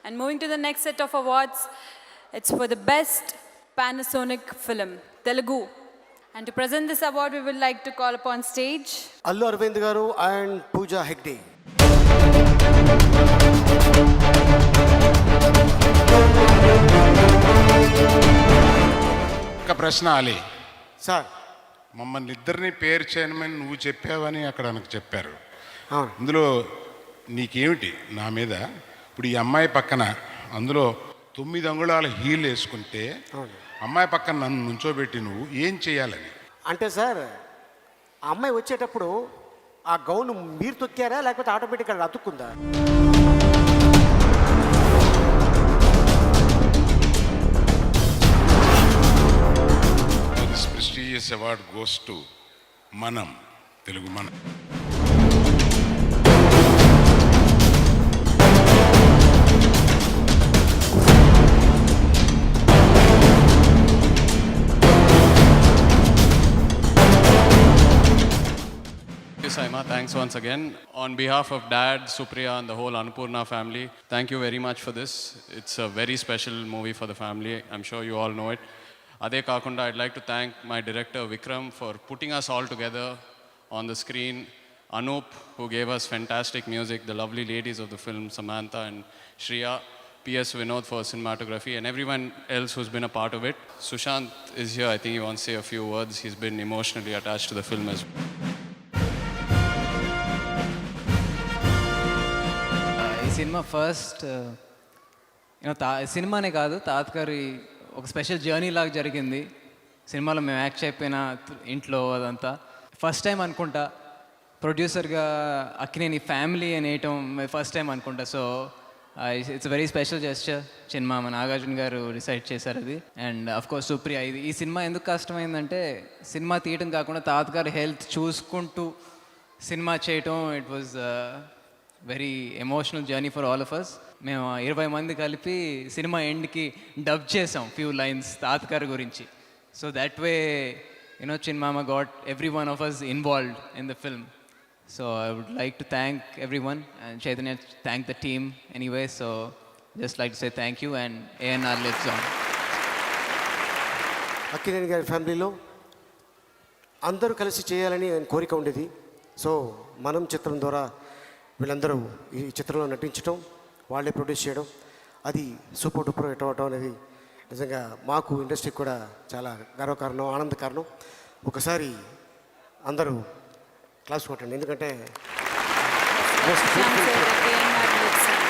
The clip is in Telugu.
And moving to the next set of awards, it's for the best Panasonic film, Telugu. And to present this award, we would like to call upon stage Allu Arvind garu and Pooja Hegde. ఒక ప్రశ్న అలీ సార్, మమ్మల్ని ఇద్దరిని పేరు చేయమని నువ్వు చెప్పావని అక్కడ నాకు చెప్పారు. అవును. అందులో నీకేమిటి నా మీద? ఇప్పుడు ఈ అమ్మాయి పక్కన అందులో 9 అంగుళాల హీల్ వేసుకుంటే అమ్మాయి పక్కన నన్ను నుంచోబెట్టి నువ్వు ఏం చేయాలని? అంటే సార్, ఆ అమ్మాయి వచ్చేటప్పుడు ఆ గౌన్ మీరు తొక్కారా లేకపోతే ఆటోమేటిక్గా అతుక్కుందా? This prestigious award goes to మనం, తెలుగు మనం. Saima, thanks once again. On behalf of Dad, Supriya and the whole Annapurna family, thank you very much for this. It's a very special movie for the family. I'm sure you all know it. Ade Kakunda, I'd like to thank my director Vikram for putting us all together on the screen. Anup, who gave us fantastic music, the lovely ladies of the film, Samantha and Shriya, P.S. Vinod for cinematography, and everyone else who's been a part of it. Sushant is here. I think he wants to say a few words. He's been emotionally attached to the film as well. ఈ సినిమా ఫస్ట్ సినిమానే కాదు, తాతగారి ఒక స్పెషల్ జర్నీ లాగా జరిగింది. సినిమాలో మేము యాక్ట్ అయిపోయిన ఇంట్లో అదంతా ఫస్ట్ టైం అనుకుంటా. ప్రొడ్యూసర్గా అక్కినేని ఫ్యామిలీ అనేయటం ఫస్ట్ టైం అనుకుంటా. So it's very special gesture. Cinema మన నాగార్జున గారు డిసైడ్ చేశారు అది. And of course Supriya. ఈ సినిమా ఎందుకు కష్టమైందంటే, సినిమా తీయటం కాకుండా తాతగారి హెల్త్ చూసుకుంటూ సినిమా చేయటం, it was very emotional journey for all of us. మేము 20 మంది కలిపి సినిమా ఎండ్కి డబ్ చేసాం ఫ్యూ లైన్స్ తాతగారి గురించి. సో దట్ వే చిన్మామ got every one of us involved in the film. So I would like to thank every one and Chaitanya thank the team anyway. So just like to say thank you and ANR lives on. Akkineni గారి ఫ్యామిలీలో అందరూ కలిసి చేయాలని కోరిక ఉండేది. సో మనం చిత్రం ద్వారా వీళ్ళందరూ ఈ చిత్రంలో నటించడం, వాళ్ళే ప్రొడ్యూస్ చేయడం, అది సూపర్ డూపర్ హిట్ అవ్వడం అనేది నిజంగా మాకు ఇండస్ట్రీకి కూడా చాలా గర్వకారణం, ఆనంద కారణం. ఒకసారి అందరూ క్లాస్ కొట్టండి, ఎందుకంటే Shyam sir, ANR lives on.